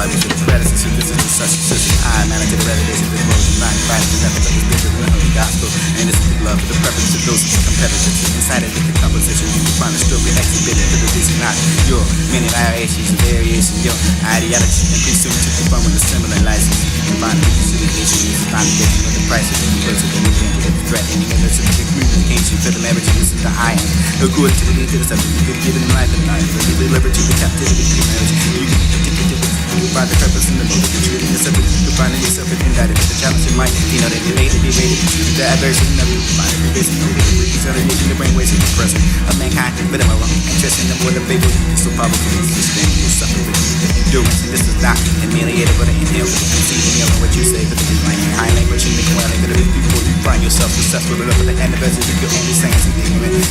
vibration of predecessor. This is the such system. I manage the revelation of the world. Divine fighting the nothing but the spirit of the gospel. And this is the love for the preference of those competitors. Inside of the composition, you can find a story exhibited to the reason not your many variations and variations. Your ideology and presume to conform with a similar license. You can find the reconciliation. You can find the getting of the prices. You can verse the danger of the threat. And you can listen to the communication for the marriage. This is the I am. According to the need to the subject, you can give it life and life. You deliver to the captivity of marriage. You can find the purpose in the motive. You're treating yourself, you find yourself indicted with the challenge in mind. You know that you're rated, the adversity of you. Find every vision, no reconciliation, the brainwaves of the present of mankind. But I'm wrong, interest in the more than faithful. It's so powerful, it's sustainable, suffering, endurance. And this is not humiliated, but an inhale. I'm seeing you know what you say, but the line, high language, and the command, but before you find yourself successful, but up at the end of it, you can only saying something.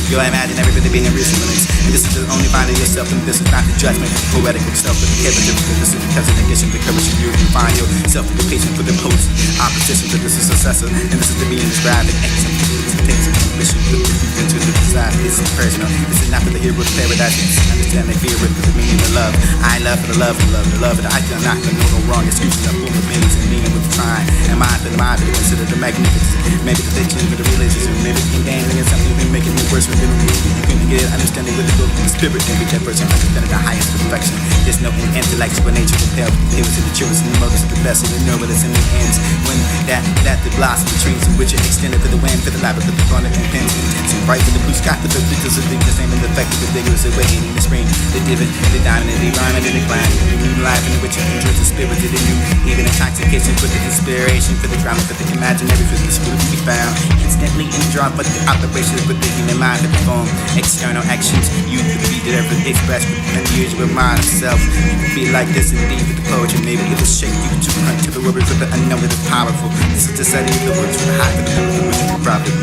You'll imagine everybody being a reasonableness. And this is the only finding yourself, and this is not the judgment, poetical stuff, but the character. This is because of the issue, the courage of you can find yourself in the patient for the post opposition to this is successor, and this is the being described in excellent. It takes a mission to into the desire. This is personal. This is not for the hero of paradise. Understand the fear with the meaning of love. I love for the love of love, the love that I cannot know no wrong excuses. I'm full of meanings and meaning with time. And mind for the mind to consider the magnificence. Maybe the fiction for the relationship. Maybe in dancing and something that making it worse with the you can get understanding with the book and the spirit. And with that person understanding the highest perfection. There's no intellect for nature to tell. It was in the children and the mothers of the blessed and know what it's in the ends. When that the blossom the trees in which it extended for the wind, for the light, for the thunder and pins intense and bright for the blue sky, for the pictures of the same and the effect of the vigorous awakening, the spring, the divot, the diamond, the divine, and the decline, the new life in which it enters the spirit of the new, even intoxication for the inspiration, for the drama, for the imaginary, for the spirit to be found instantly in drawn, but the operation with the human mind to perform external actions. You could be there for the express, and the usual mind itself. You could be like this indeed with the poetry. Maybe it will shake you to hunt to the words of the unknown that is powerful. This is the study of the words from the high for the middle of the words of the prophet.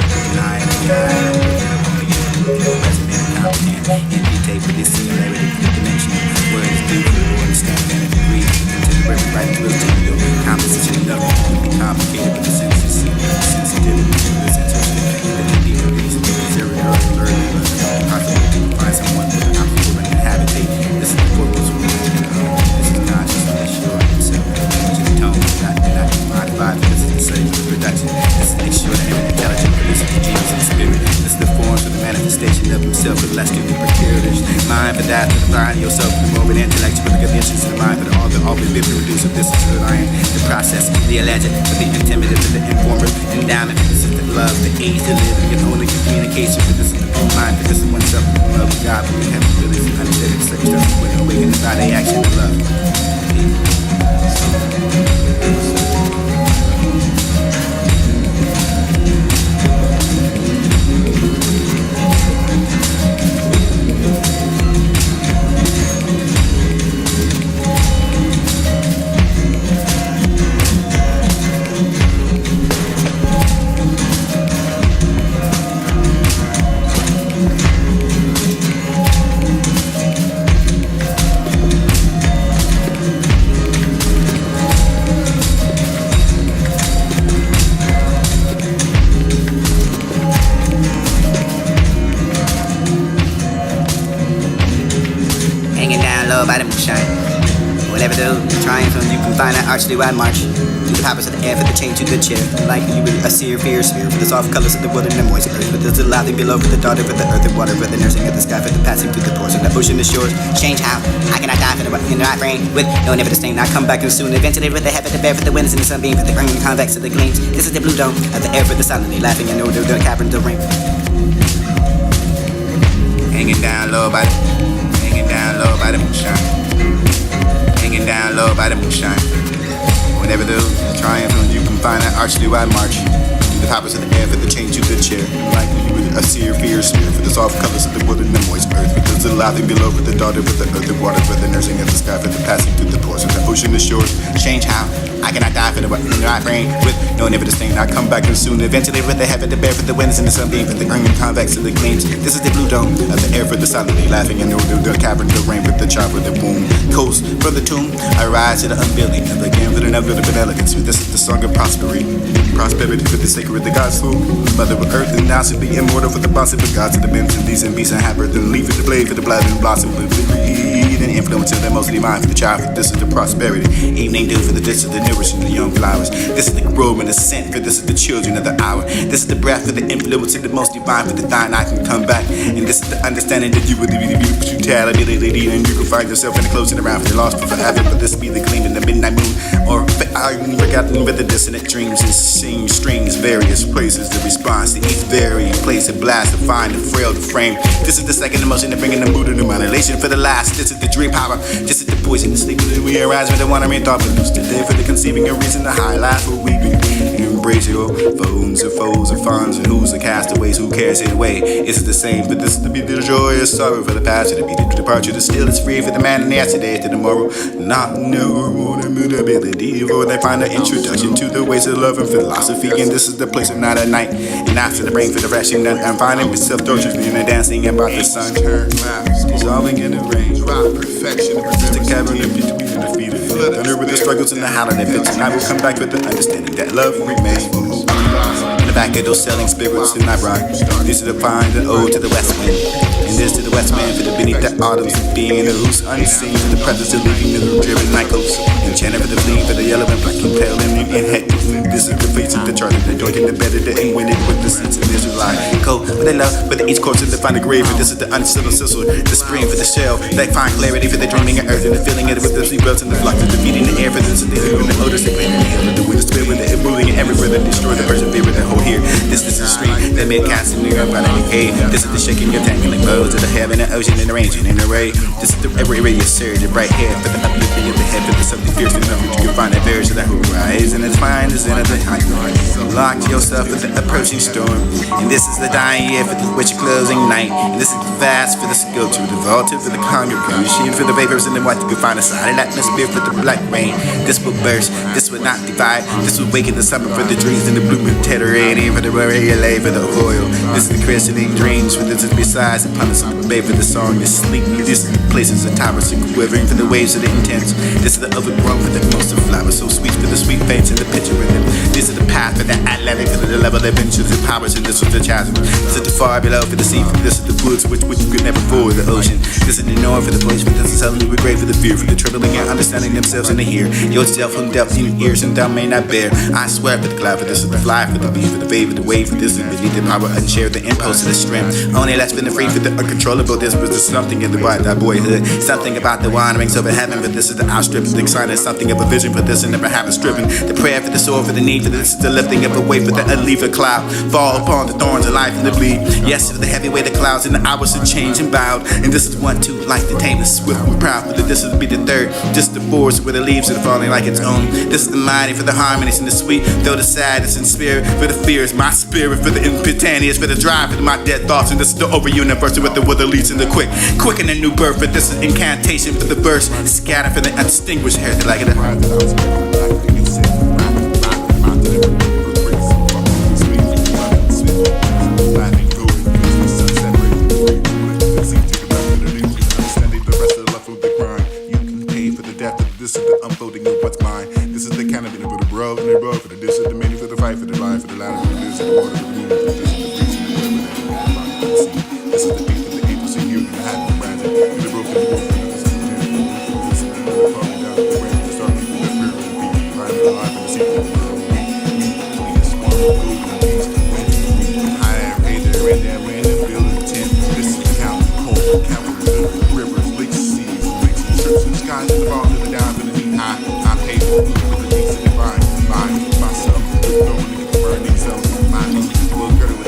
And you take for this singularity, the dimension, words do for the understanding and agree. To the river right to the studio, composition of love can be complicated, but the sensitivity to the sensitivity, the deeper reason, the zero early, possibly to find someone with an optimal and habitate. This is the purpose of this is consciousness, sure himself, which is the tone, not modified, this is the same production. This is make sure that every intelligent produces the genius and spirit. This is the form for the manifestation of himself, but less to be procured. Mind for that, to find yourself in the moment, intellect for the conditions of the mind, for the all the vivid producer. This is the iron, the process, the alleged, for the intimidative, for the informative, endowment. This is the love, the age to live, and only communication. For this is the own mind, for this is oneself, the love of God, for the heaven, for this is understanding, such stuff, when awakening by the action of love. By the moonshine. Whatever the triumph, you can find that archly wide march. Through the poppers of the air for the chain to good cheer. Like you with a seer, fear, sphere. For the soft colors of the wood and the moist earth. For the laughing below, for the daughter, for the earth and water, for the nursing of the sky, for the passing through the pores of the ocean, the shores. Change how? I cannot die for the in my brain. With no never the stain. I come back and soon. Eventually with the heaven, the bear, for the winds and the sunbeam, for the green convex of the gleams. This is the blue dome of the air for the silently laughing and odor, the cavern, the ring. Hanging down low by the moonshine. Hanging down low by the moonshine. Whenever the triumph, you can find that archly wide march. Through the poppers of the air for the change you could cheer. Like you with a seer, fear, sphere. For the soft colors of the wood and the moist earth. Because the laughing below for the daughter, for the earth and water, for the nursing of the sky, for the passing through the pores of the ocean, the shores. Change how? I cannot die for the in my brain. With no never the stain. I come back and soon. Eventually with the heaven, the bear, for the winds and the sunbeam, for the green convex of the gleams. This is the blue dome of the air for the silently laughing and the cavern, the rain with the child, for the womb. Coast for the tomb. I rise to the unveiling of the gambler and of the elegance. This is the song of prosperity. Prosperity for the sacred, the God's food. Mother of earth and now should be immortal for the boss of the gods of the men and these and beasts and have birth and leaf for the blade for the blood and blossom with the reed and influence of the mostly mind for the child. For this is the prosperity. Evening dew for the this is the nourishing the young flowers. This is the growing and the scent for this is the children of the hour. This is the breath for the influence of the most divine for the thine I can come back. And this is the understanding that you will be brutality and you can find yourself in the closing around for the lost for forever. But this be the gleam in the midnight moon or forgotten with the dissonant dreams and sing strings various places. The response to each varied place of blast to find the frail to frame. This is the second emotion to bringing the mood of new annihilation for the last. This is the dream power. This is the poison. The sleep that we arise with the wandering thought for loose today for the conceiving a reason to highlight for weeping. Embrace your phones and foes and funds and who's the castaways who cares it away. It's the same, but this is to be the joyous sorrow for the past, to be the departure. The still is free for the man in yesterday to tomorrow. Not no more immutability, for they find an introduction to the ways of love and philosophy. And this is the place of night at night. And after the rain for the resting, I'm finding myself tortured in the dancing about the sun. Turn clouds dissolving in the rain. Drop perfection. Just a cavern in between the feet of flood. Under with the struggles and the howling that fits. And I will come back with the understanding that love remains. In the back of those selling spirits and I brought this to the pines and ode to the west wind. And this to the west wind for the beneath the autumns of being in the loose unseen for the presence of leaving the driven Nikos. And chanting for the flea for the yellow and black and pale and head. This is the face of the charter, the joint in the bed of the and winning with the sense of this lie. Cold, but they love, but each course is to find a grave. But this is the unsettled sizzle, the spring for the shell. They find clarity for the dreaming of earth and the feeling it with the sleep belts and the flux of the beating the air for this is the odors that clean the hill of the wind spirit with the moving everywhere that destroy the perseverance that hold here. This is the street that made casting the up out of the cave. This is the shaking your tangling bows of the heaven and ocean and arranging in array. This is the every radius surge of bright head for the uplifting of the head for the something fierce enough that you can find a various of that horizon and find the zen of the high. Lock yourself with the approaching storm. And this is the dying year for the witch closing night. And this is the vast for the skill to the vaulted for the congregation for the vapors and the white you can find a solid atmosphere for the black rain. This will burst, this will not divide. This will waken the summer for the dreams and the blooming tetterating for the lay for the oil. This is the christening dreams for this is besides the pumice of the bay for the song is sleep. This is the places of towers and quivering for the waves of the intense. This is the overgrown for the most of flowers so sweet for the sweet faints and the picture rhythm. This is the path for the Atlantic for the level of ventures and powers and this is the chasm. This is the far below for the sea for this is the woods which you could never forward the ocean. This is the north for the voice for this is telling you we're great for the fear for the troubling and understanding themselves and the hear. Yourself from depth in your ears and thou may not bear. I swear for the cloud for this is the fly for the bee for the wave for the wave for this is beneath the power unshare the impulse of the strength. Only that's been the free for the uncontrollable. This was the something in the wild that boyhood. Something about the wanderings over heaven but this is the outstripping the sign is something of a vision for this and never having striven. The prayer for the soul for the need for this is the lifting of a wave for the unleaf a cloud. Fall upon the thorns of life and the bleed. Yes, for the heavy weight of clouds and the hours of change and bowed. And this is 1, 2, like the tame is swift and proud. But this is to be the third. Just the forest where the leaves are falling like its own. This is the mighty for the harmonies and the sweet. Though the sadness and spirit for the fears. My spirit for the impetuous for the drive for my dead thoughts. And this is the over universal with the leads and the quick. Quick and a new birth. But this is incantation for the verse. Scatter for the undistinguished hair. Like it. This is the unfolding of what's mine. This is the kind of for the bro and the bro for the this is the many for the fight for the line for the ladder for the this is the water for the moon for this is the breeze and the whatever the this is the beat for the angels and you and the hat and the rising and the broken and the broken and this is the this is the falling down the rain the star for the spirit of the beat line for the line for the sea for the world please one golden keys when higher right there when the building 10 this is the count cold count the rivers lakes seas lakes and trips and skies and the ball I pay for the things that divine, myself, with no one to burn themselves, my will go to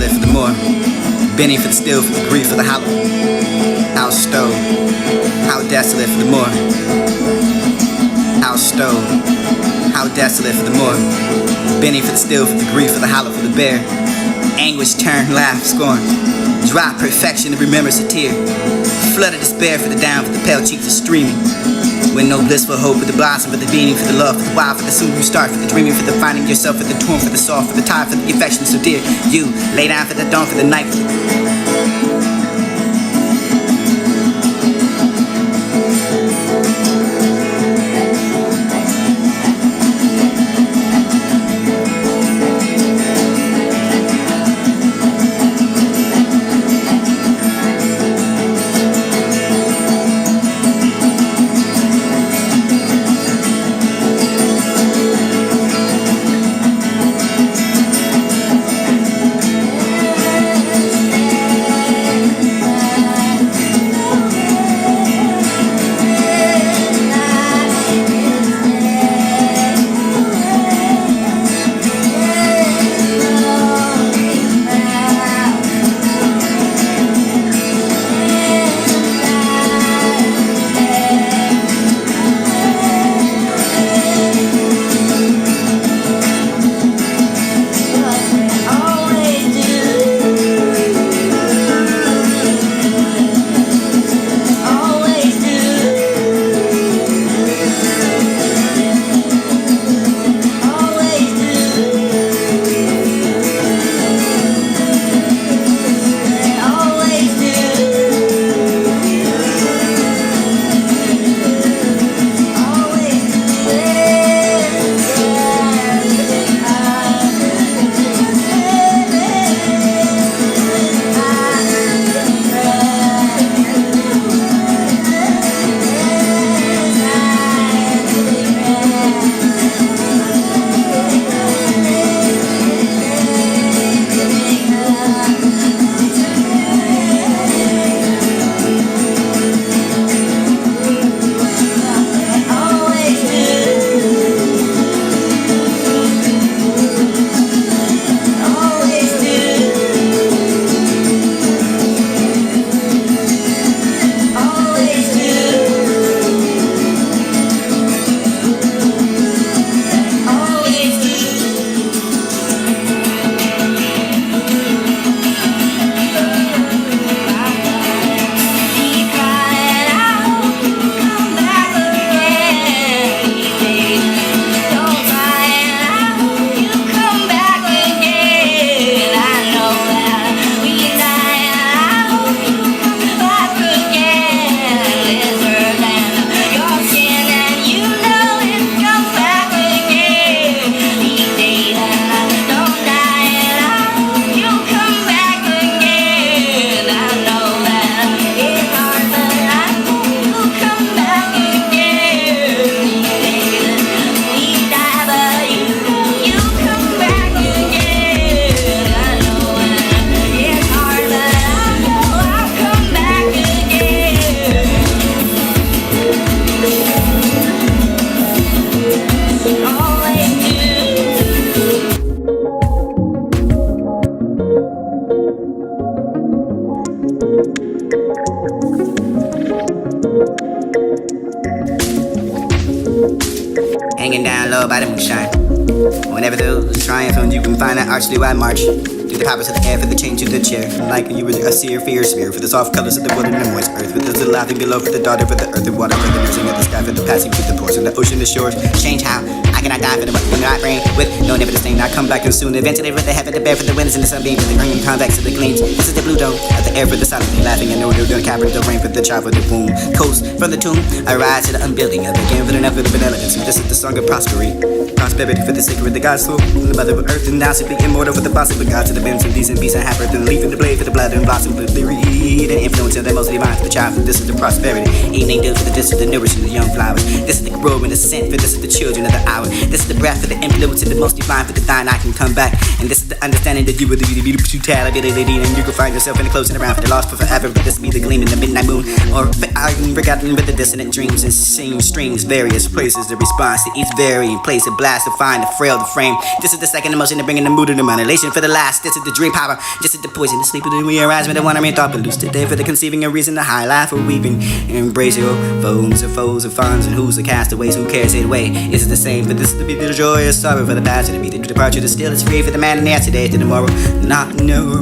desolate for the more. Benny for the still, for the grief, for the hollow. How stove, how desolate for the more. How stove, how desolate for the more. Benny for the still, for the grief, for the hollow, for the bare. Anguish, turn, laugh, scorn. Dry perfection that remembers a tear. Flood of despair for the down, for the pale cheeks are streaming. With no blissful hope, for the blossom, for the beating, for the love, for the wild, for the soon you start, for the dreaming, for the finding yourself, for the torn, for the soft, for the tired, for the affection so dear. You lay down for the dawn, for the night. Hanging down low by the moonshine. Whenever those triumphant, you can find that archly wide march. Through the powers of the air for the change to the chair. Like you were a seer for your sphere. For the soft colors of the wood and the moist earth. For the little laughing below, for the daughter, for the earth and water. For the nursing of the sky, for the passing through the pores. And the ocean, the shores. Change how I cannot die for the what can I bring. With no never disdain, I come back and soon. Eventually with the heaven to bear for the winds and the sunbeam. For the green convex of the gleams. This is the blue dome of the air for the silently laughing. And no the cavern, the rain for the child for the womb. Coast from the tomb. I rise to the unbuilding of the game for the enough for the benevolence. This is the song of prosperity. Prosperity for the sacred, the God's soul. The mother of earth and now should be immortal for the boss of the God to the bends and decent peace and half earth and leaving the blade for the blood and blossom for the reed and influence of the most divine for the child. This is the prosperity. Evening dew for the this is the nourishing of the young flowers. This is the growing the scent for this is the children of the hour. This is the breath of the influence and the most divine for the thine I can come back. And this is the understanding that you will be the beautiful totality, and you can find yourself in the closing around for the lost for forever. But this be the gleam in the midnight moon, or I'm forgotten with the dissonant dreams and sing strings, various places. The response to each varying place, a blast to find, the frail to frame. This is the second emotion to bringing the mood of the annihilation for the last. This is the dream power, this is the poison, the sleep when we arise with the wandering thought, but loose today for the conceiving a reason to high life or weeping. Embrace your foes and funds and who's the castaways, who cares it away. Is it the same for this to be the joyous sorrow for the past, to be the departure, the still is free for the man in yesterday to tomorrow. Not no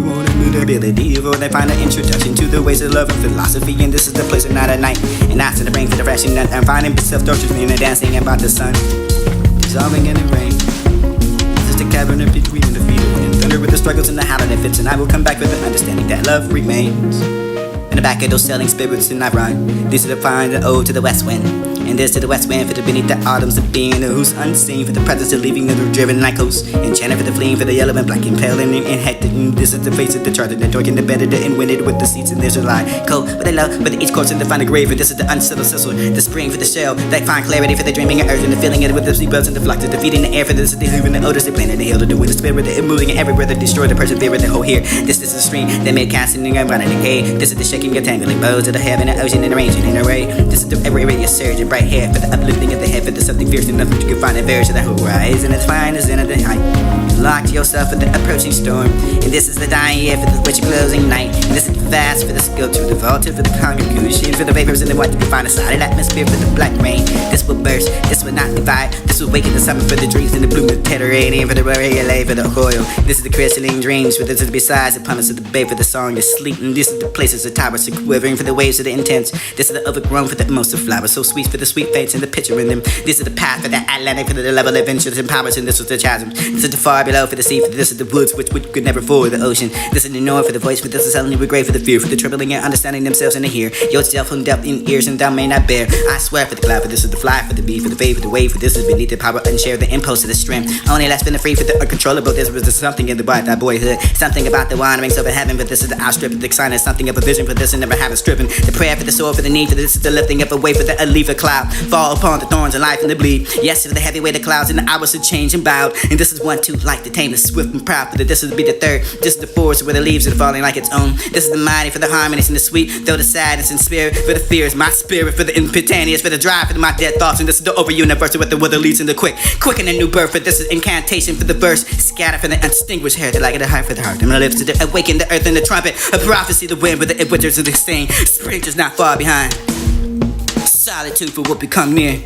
ability for they find an introduction to the ways of love and philosophy, and this is the place of night at night. And after the brain for the fresh and I'm finding myself torturing and dancing about the sun dissolving in the rain. This is the cavern of between the feet and thunder with the struggles and the how that fits, and I will come back with the understanding that love remains. In the back of those selling spirits and I run. This is the find the ode to the west wind. And this to the west wind for the beneath the autumns of being the who's unseen for the presence of leaving the driven like coast. And China for the fleeing for the yellow and black and pale and hectic. And this is the face of the charter, the dark and the better, the winded with the seats and there's a lie. Cold but they love, but each course in the final grave. And this is the unsettled sizzle, the spring for the shell. That find clarity for the dreaming and urge and the feeling it with the seatbelts and the flux of the feet in the air for this is the leaving the odors, the planet, the hill to the wind, the spirit, the moving and everywhere that destroy the perseverance, the whole here. This is the stream that made casting and running the cave. This is the shaking and tangling bows of the heaven and ocean and arranging in array. This is the every radius surge and bright hair for the uplifting of the head for the something fierce enough that you can find it various to the horizon. It's fine as in the height. Lock yourself with the approaching storm. And this is the dying year for the witch closing night. And this is the fast for the sculpture, the vaulted for the congregation, for the vapors and the white to find a solid atmosphere for the black rain. This will burst, this will not divide. This will waken the summer for the dreams and the bloom of the Mediterranean for the Boreal for the oil. This is the crystalline dreams for this is besides the pumice of the bay for the song to sleep. And this is the places the towers are quivering for the waves of the intense. This is the overgrown for the most of flowers so sweet for the sweet fates and the picture in them. This is the path for the Atlantic for the level of adventures and powers, and this was the chasm. This is the far below for the sea, for this is the woods which could never ford the ocean. This is the north for the voice, for this is suddenly regret for the fear, for the troubling and understanding themselves and to hear yourself whom depth in ears and thou may not bear. I swear for the cloud, for this is the fly, for the bee, for the fade, for the wave, for this is beneath the power unshared, the impulse of the strength. Only less than the free for the uncontrollable. This was the something in the bright that boyhood, something about the wanderings over heaven, but this is the outstrip of the sign of something of a vision for this and never having striven. The prayer for the soul, for the need, for this is the lifting up away for the leaf of cloud. Fall upon the thorns of life and the bleed. Yes, for the heavy weight of clouds and the hours of change and bowed. And this is 1, 2, like the tame, the swift and proud. For the this is to be the third. This is the fourth, where the leaves are falling like its own. This is the mighty for the harmonies and the sweet, though the sadness and spirit for the fears. My spirit for the impetuous, for the drive for my dead thoughts. And this is the over universe with the weather leads in the quick and a new birth. For this is incantation for the verse, scatter for the undistinguished hair, the like of the heart for the heart. And my lips to the awaken the earth and the trumpet, a prophecy, the wind with the winters of the stain. Spring is not far behind. Solitude for what become near.